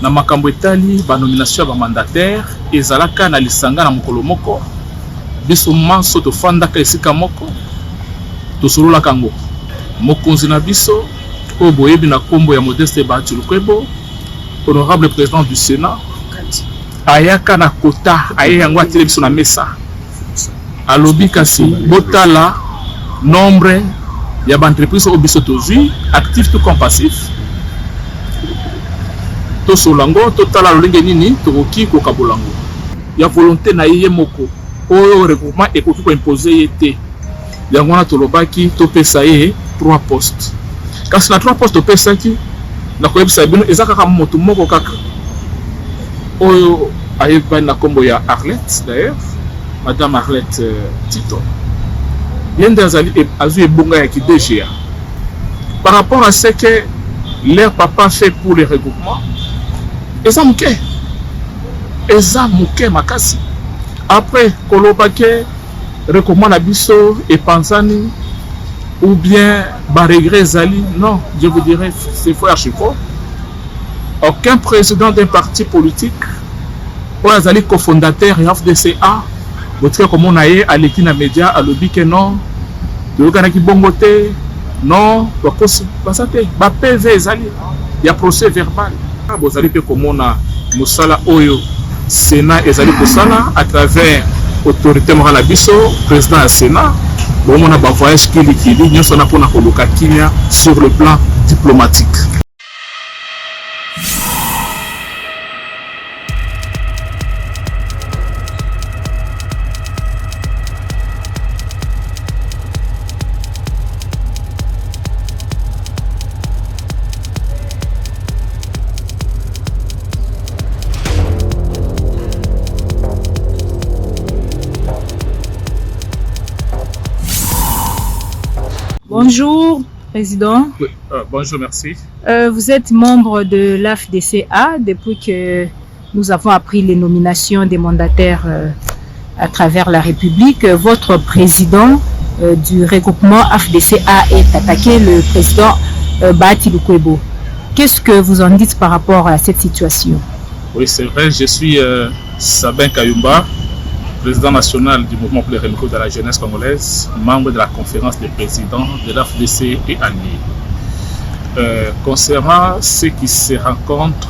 na makambo etali ba nomination ba mandataire ezalaka na lisanga na mokolo moko biso manso tofandaka esika moko tosololaka yango mokonzi na biso oyo boyebi na kombo ya Modeste Bahati Lukwebo, honorable président du Sénat, ayaka na kota aye yango atele biso na mesa alobi kasi botala nombre ya ba entreprise oyo biso tozwi actif to compassif to solango totala lolenge nini tokoki kokabolango ya volonté na ye moko oyo regroupement ekoki ko imposer ye te yango na tolobaki topesa ye 3 postes kasi na 3 postes topesaki na koyebisa bino eza kaka moto moko kaka oyo ayebani na kombo ya Arlette, d'ailleurs madame Arlette Tito yende azwi ebunga ya kidégia par rapport à ce que leur papa fait pour les regroupements. Eza muke makasi. Après kolobake recommande biso et panzani ou bien ba regret zali, non, je vous dirais c'est faux archi faux. Aucun président d'un parti politique ou azali cofondateur et FDCA votre comme on a eu à l'équipe média à lobby que non de kanaki bongote non ba PV zali ya procès verbal bozali pe komona musala oyo Sénat ezali kosala à travers autorité morale biso président du Sénat bomona ba voyage kilikili nyonso na pona koluka kinya sur le plan diplomatique. Bonjour, Président. Oui, bonjour, merci. Vous êtes membre de l'AFDCA depuis que nous avons appris les nominations des mandataires à travers la République. Votre président du regroupement AFDCA est attaqué, le président Bahati Lukwebo. Qu'est-ce que vous en dites par rapport à cette situation? Oui, c'est vrai, je suis Sabin Kayumba, président national du mouvement pour les renouveau de la jeunesse congolaise, membre de la conférence des présidents de l'AFDC et alliés. Concernant ceux qui se rencontrent,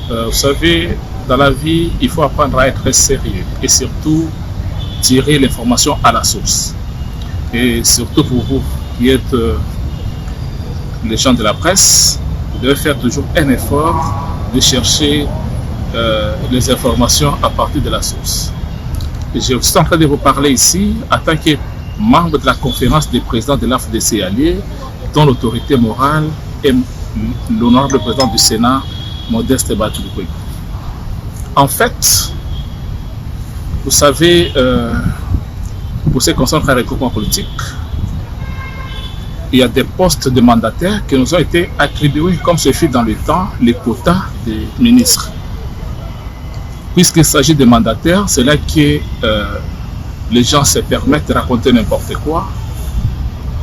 vous savez, dans la vie, il faut apprendre à être très sérieux et surtout tirer l'information à la source. Et surtout pour vous qui êtes les gens de la presse, vous devez faire toujours un effort de chercher les informations à partir de la source. Je suis en train de vous parler ici en tant que membre de la conférence des présidents de l'AFDC alliés, dont l'autorité morale est l'honorable président du Sénat, Modeste Bahati Lukwebo. En fait, vous savez, pour ce qui concerne le regroupement politique, il y a des postes de mandataires qui nous ont été attribués, comme ce fut dans le temps, les quotas des ministres. Puisqu'il s'agit de mandataires, c'est là que les gens se permettent de raconter n'importe quoi.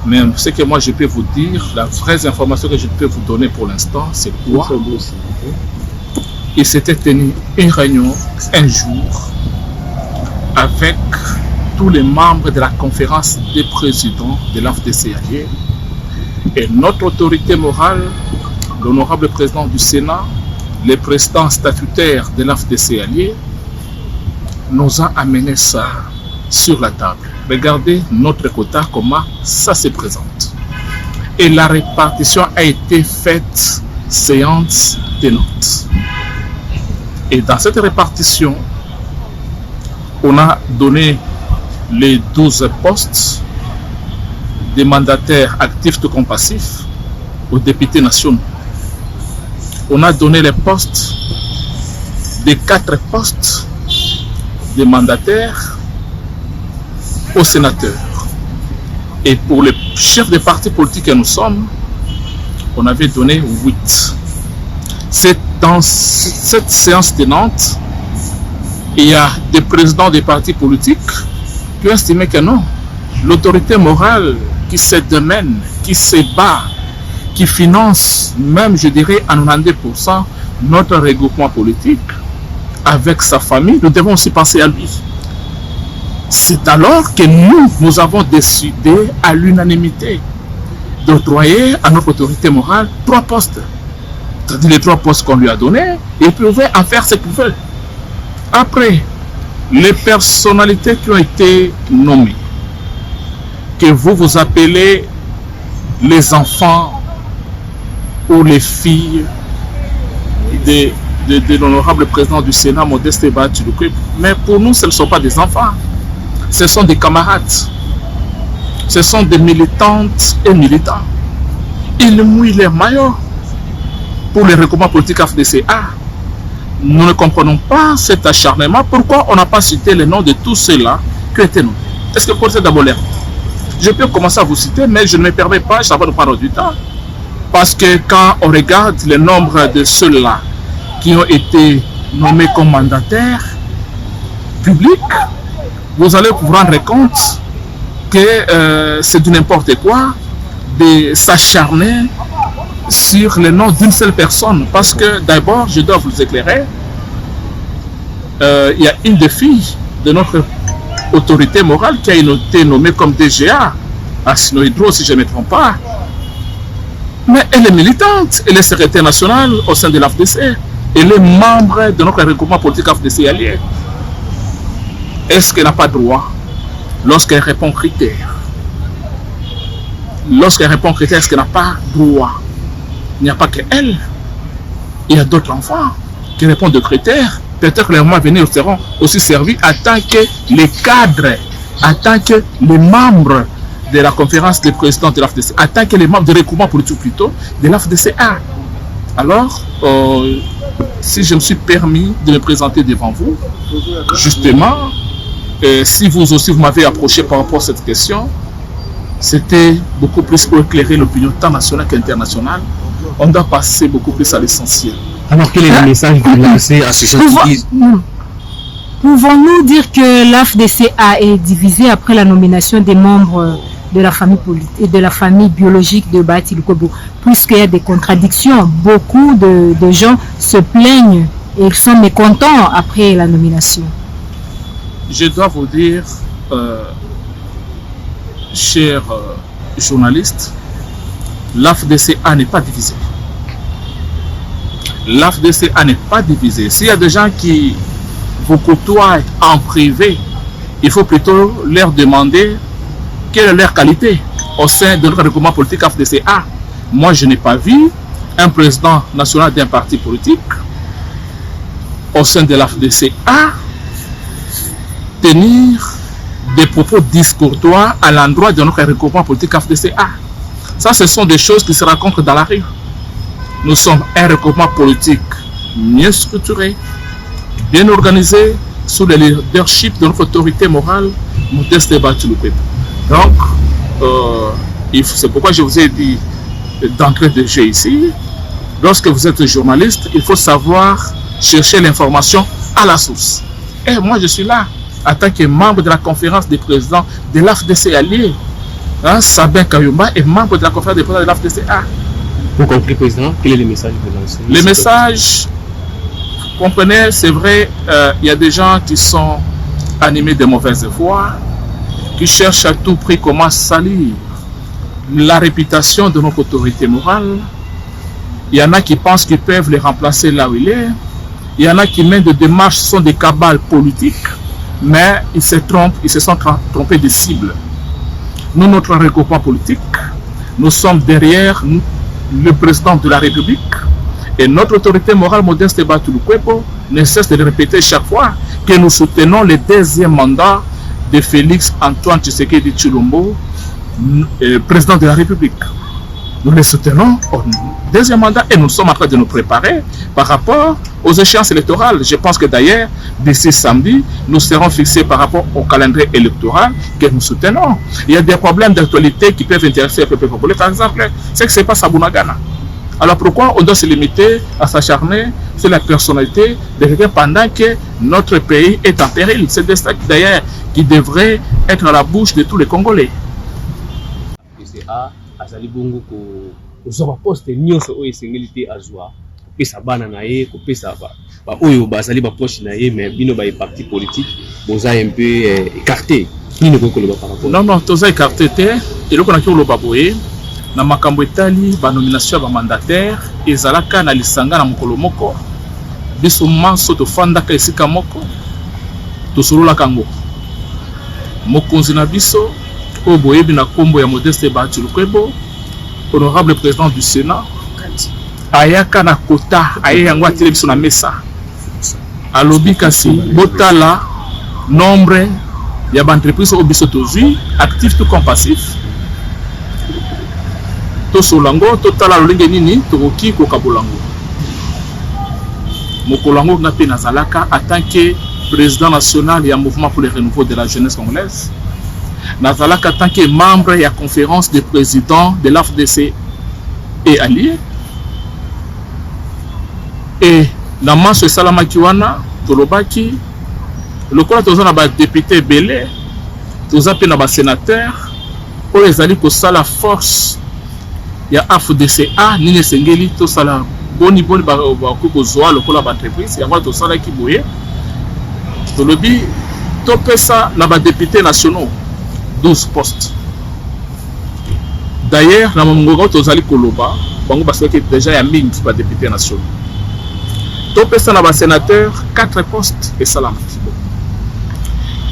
Mais ce que moi je peux vous dire, la vraie information que je peux vous donner pour l'instant, c'est quoi? Il s'était tenu une réunion un jour avec tous les membres de la conférence des présidents de l'AFDC alliés et notre autorité morale, l'honorable président du Sénat, les présidents statutaires de l'AFDC alliés, nous ont amené ça sur la table. Regardez notre quota, comment ça se présente. Et la répartition a été faite séance tenante. Et dans cette répartition, on a donné les 12 postes des mandataires actifs ou compassifs aux députés nationaux. On a donné les postes des 4 postes des mandataires aux sénateurs. Et pour les chefs des partis politiques que nous sommes, on avait donné 8. C'est dans cette séance tenante, il y a des présidents des partis politiques qui ont estimé que non, l'autorité morale qui se démène, qui se bat, qui finance même, je dirais, à 92% notre regroupement politique, avec sa famille, nous devons aussi penser à lui. C'est alors que nous avons décidé à l'unanimité d'octroyer à notre autorité morale 3 postes. C'est-à-dire les 3 postes qu'on lui a donnés, et il pouvait en faire ce qu'il veut. Après, les personnalités qui ont été nommées, que vous appelez les enfants ou les filles de l'honorable président du Sénat, Modeste Bachilukwebo, mais pour nous, ce ne sont pas des enfants. Ce sont des camarades. Ce sont des militantes et militants. Ils mouillent les maillots pour les regroupements politiques FDCA. Nous ne comprenons pas cet acharnement. Pourquoi on n'a pas cité les noms de tous ceux-là qui étaient nommés? Est-ce que vous connaissez d'abord l'air? Je peux commencer à vous citer, mais je ne me permets pas, ça va nous prendre du temps. Parce que quand on regarde le nombre de ceux-là qui ont été nommés comme mandataires publics, vous allez vous rendre compte que c'est du n'importe quoi de s'acharner sur le nom d'une seule personne. Parce que d'abord, je dois vous éclairer, il y a une des filles de notre autorité morale qui a été nommée comme DGA à Sinohydro, si je ne me trompe pas. Mais elle est militante, elle est secrétaire nationale au sein de l'AFDC. Elle est membre de notre regroupement politique AFDC allié. Est-ce qu'elle n'a pas droit, lorsqu'elle répond aux critères? Lorsqu'elle répond aux critères, est-ce qu'elle n'a pas droit? Il n'y a pas qu'elle. Il y a d'autres enfants qui répondent aux critères. Peut-être que les moments à venir seront aussi servis en tant que les cadres, en tant que les membres de la conférence des présidents de l'AFDC, en tant que les membres du regroupement politique plutôt de l'AFDCA. Alors, si je me suis permis de me présenter devant vous, justement, si vous aussi vous m'avez approché par rapport à cette question, c'était beaucoup plus pour éclairer l'opinion tant nationale qu'internationale. On doit passer beaucoup plus à l'essentiel. Alors quel est le message que vous lancez à ceux qui disent? Pouvons-nous dire que l'AFDCA est divisée après la nomination des membres de la famille politique et de la famille biologique de Bachilukwebo, puisqu'il y a des contradictions? Beaucoup de gens se plaignent et ils sont mécontents après la nomination. Je dois vous dire, chers journalistes, l'AFDCA n'est pas divisée. L'AFDCA n'est pas divisée. S'il y a des gens qui vous côtoient en privé, il faut plutôt leur demander quelle est leur qualité au sein de notre regroupement politique AFDCA. Moi, je n'ai pas vu un président national d'un parti politique au sein de l'AFDCA tenir des propos discourtois à l'endroit de notre regroupement politique AFDCA. Ça, ce sont des choses qui se rencontrent dans la rue. Nous sommes un regroupement politique bien structuré, bien organisé, sous le leadership de notre autorité morale, Modeste Bachilukwebo. Donc, c'est pourquoi je vous ai dit d'entrée de jeu ici, lorsque vous êtes journaliste, il faut savoir chercher l'information à la source. Et moi, je suis là, en tant que membre de la conférence des présidents de l'AFDC allié. Sabin Kayumba est membre de la conférence des présidents de l'AFDCA. Vous comprenez, président, quel est le message que vous lancez? Le message, vous comprenez, c'est vrai, il y a des gens qui sont animés de mauvaise foi, qui cherchent à tout prix comment salir la réputation de notre autorité morale. Il y en a qui pensent qu'ils peuvent les remplacer là où il est. Il y en a qui mènent des démarches, ce sont des cabales politiques, mais ils se trompent, ils se sont trompés de cible. Nous, notre regroupement politique, nous sommes derrière le président de la République et notre autorité morale Modeste Bachilukwebo ne cesse de le répéter chaque fois que nous soutenons le deuxième mandat de Félix Antoine Tshisekedi Tshilombo, président de la République. Nous le soutenons au deuxième mandat et nous sommes en train de nous préparer par rapport aux échéances électorales. Je pense que d'ailleurs, d'ici samedi, nous serons fixés par rapport au calendrier électoral que nous soutenons. Il y a des problèmes d'actualité qui peuvent intéresser le peuple populaire. Par exemple, c'est que ce n'est pas à Bunagana. Alors pourquoi on doit se limiter à s'acharner sur la personnalité de quelqu'un pendant que notre pays est en péril? C'est d'ailleurs qui devrait être à la bouche de tous les Congolais. Azali bongo ko uzwa poste nyonso oyo esengeli te azwa kopesa bana na ye kopesa ba oyo bazali ba proche na ye mais bino ba parti politique boza un peu écarté nini ko koloba par rapport non toza écarté te eloko na kilo loba boye na makambo etali ba nomination ba mandataire ezalaka na lisanga na mokolo moko biso manso to fandaka esika moko to solola kango mokonzi na biso o boyebi na kombo ya Modeste Bahati Lukwebo honorable président du Sénat ayaka na kota aye yango atele biso na mesa alobi kasi botala nombre ya ba entreprise o biso tozui actif tout comme passif to solango totala lolenge nini tokoki ko kabolango mokolango na pe nazalaka en tant que président national ya mouvement pour le renouveau de la jeunesse congolaise nazalaka en tant que membre ya conférence des présidents de l'AFDC et alliés et na manso esalamaki wana tolobaki lokola toza na ba député belé toza pe na ba sénateur oyo ezali kosala force ya AFDCA nini esengeli tosala boni bakoki kozwa lokola ba entreprise yango tosalaki boye tolobi topesa na ba députés nationaux 12 postes. D'ailleurs na mongongo tozali koloba bango basoki déjà ya mingi ba députés nationaux topesa na ba sénateur 4 postes et salamaki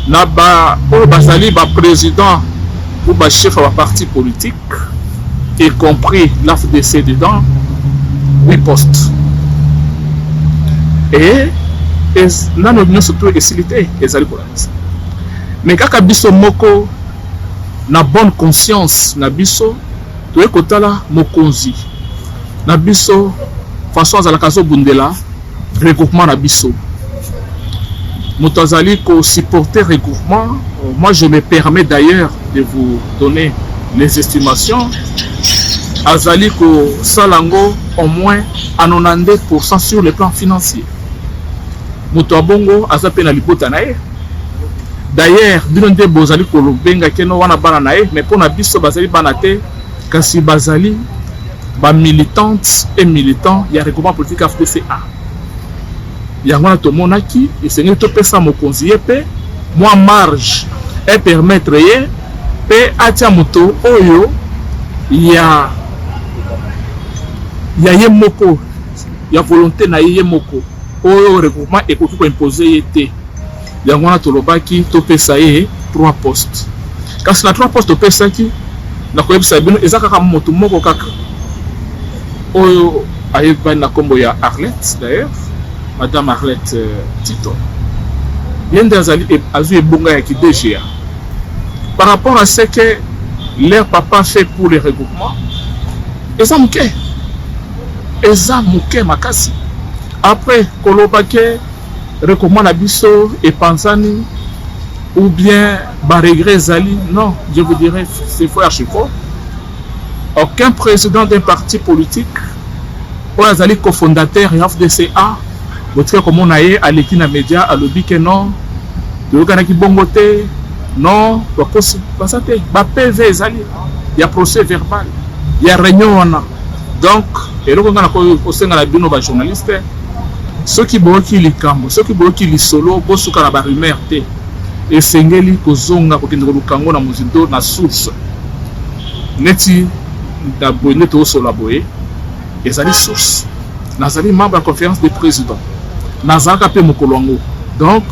na ba o bazali ba président ou ba chef de parti politique y compris l'AFDC dedans 8 postes et na no surtout esilité ezali ko lanisa mais kaka biso moko na bonne conscience na biso to ekotala mokonzi na biso façon azalaka zo bundela regroupement na biso Moutazali ko supporter regroupement. Moi je me permets d'ailleurs de vous donner les estimations. Azali ko salango au moins à 92% sur le plan financier. Moutouabongo azape na libota nae. D'ailleurs binonde bozali ko benga keno wana bana nae mais pour na biso bazali banate kasi bazali ba militantes et militants ya regroupement politique AFDCA. Yangwana tomonaki esengeli topesa mokonzi ye pe moi marge et permettre ye pe atia moto oyo ya ye moko ya volonté na ye moko oyo regroupement ekoki ko imposer ye te yangwana tolobaki topesa ye 3 postes kasi na 3 postes topesaki na koyebisa bino eza kaka moto moko kaka oyo ayeba na kombo ya Arlette d'ailleurs Madame Arlette Tito. Yende azali azu ebunga ya kidejea. Par rapport à ce que leur papa fait pour les regroupements, eza muke makasi. Après kolobake regroupement na biso et panzani ou bien ba regret zali, non, je vous dirais c'est faux archifaux. Aucun président d'un parti politique ou azali cofondateur de FDCA votre comme on a à l'équipe na média à lobby que non de kanaki bongote non pas te ba PV ezali ya procès verbal ya réunion wana donc et le ngana ko senga na bino ba journaliste ceux qui boki likambo ceux qui boki lisolo bosuka na ba rumeur te et sengeli kozonga ko kende lukango na muzindo na source neti da bonne to so la boye ezali source nazali membre de la conférence des présidents. Donc,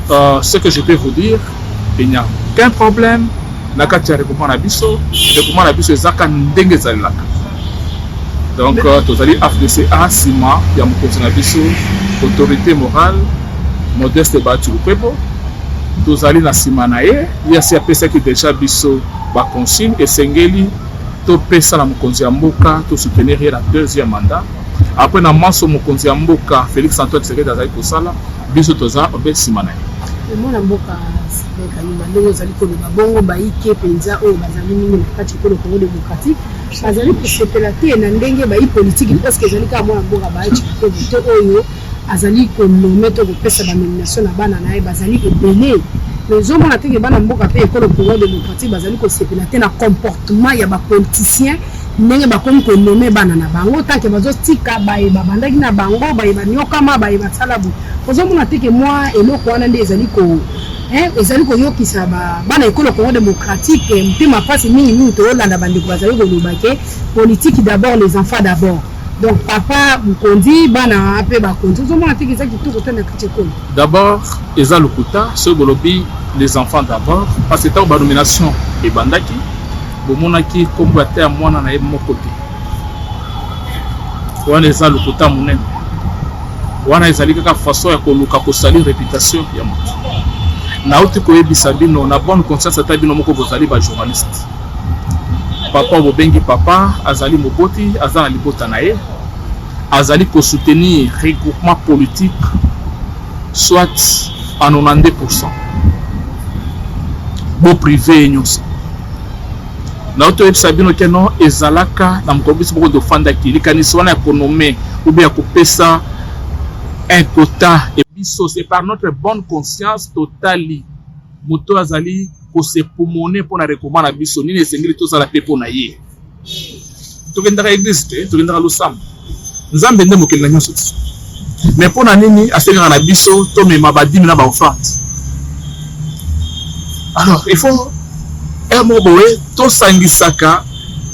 ce que je peux vous dire, il n'y a aucun problème. Donc, vous allez FDCA, Sima, il y a mon autorité morale, Modeste Bahati Lukwebo. Vous allez na Simanae, il y a ces APC qui déjà biso ba consigne et Sengeli, to pesa na mokonzi ya mboka, to soutenir la deuxième mandat. Après na manso mokonzi ya mboka Félix Antoine Tshisekedi azali kosala biso toza obe simana mona mboka kayima ndenge ozali koloba bongo baike penza oyo bazali mingi na kati ya Congo démocratique bazali kosepela te na ndenge bayi politique parce que ezali ka mona mboka baiki te oyo azali konometo kopesa ba nomination na bana naye bazali ebele les hommes na teke bana mboka pe Congo démocratique bazali kosepela te na comportement ya ba politiciens ndenge bakomi konome bana na bango tanke bazotika bayeba bandaki na bango bayeba nyokama bayeba salabu ozomona teke mwa eloko wana nde ezali koyokisa bana ekolo Congo démocratique mpe mapasi mingi toolanda bandeko bazali koloba ke politique d'abord les enfants d'abord donc papa mokondi bana mpe bakondi ozomona teke eza kitoko te na kati ekolo d'abord eza lokuta soki bolobi les enfants d'abord parce que ntango banomination ebandaki bomonaki kombo ya te ya mwana na ye moko te wana eza lokuta monene wana ezali kaka façon ya koluka kosali réputation ya moto nauti koyebisa bino na bonne conscience ata bino moko bozali bajournaliste papa bobengi papa azali moboti aza na libota na ye azali kosoutenir regroupement politique soit à 92% bo privé nyonso nauti koyebisa bino ke non ezalaka na mokolo biso moko tofandaki likanisi wana ya konome oube ya kopesa un quota et biso c'est par notre bonne conscience totale moto azali ko se poumoner pour na recommanda biso nini esengeli to sala pepo na ye tokendaka église te tokendaka losamba nzambe nde mokeli na nyonso mais pour na nini asengaka na biso to mema badimi na ba offrande alors il faut mo boye to sangisaka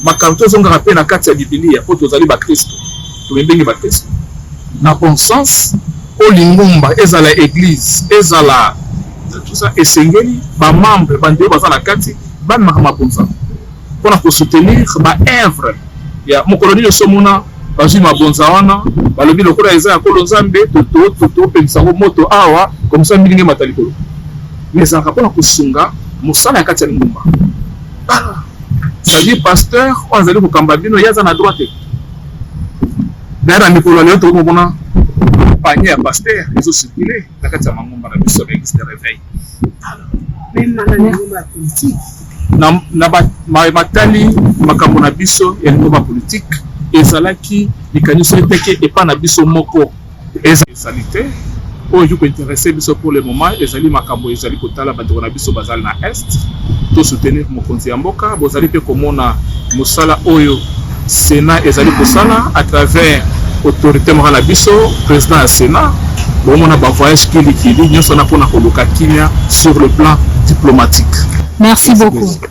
makambo tozongaka pe na kati ya Biblia po tozali ba Kristo to mbengi ba Kristo na bon sens olingumba ezala église ezala tout ça esengeli ba membre bande baza na kati ba makamabonza pona ko soutenir ba œuvre ya mokoloni yo somona bazwi mabonza wana balobi lokola eza ya kolo nzambe toto pensa ko moto awa comme ça milinge matalikolo mais en rapport ko sunga mosala ya kati ya lingumba c'est-à-dire pasteur azali ko kamba bino yaza na droite dara mikolo leo to mona panier ya pasteur ezo circuler na kati ya mangomba na biso ba église de réveil même na ngomba politique na matali makambo na biso ya ngomba politique ezalaki likanisi eteke epa na biso moko ezalité oyo ko intéresser biso pour le moment ezali makambo ezali kotala bandeko na biso bazali na est to soutenir mokonzi ya mboka bozali pe komona mosala oyo Sénat ezali kosala à travers autorité morale biso président ya Sénat bomona ba voyage kili nyonso na pona koluka kimia sur le plan diplomatique. Merci beaucoup.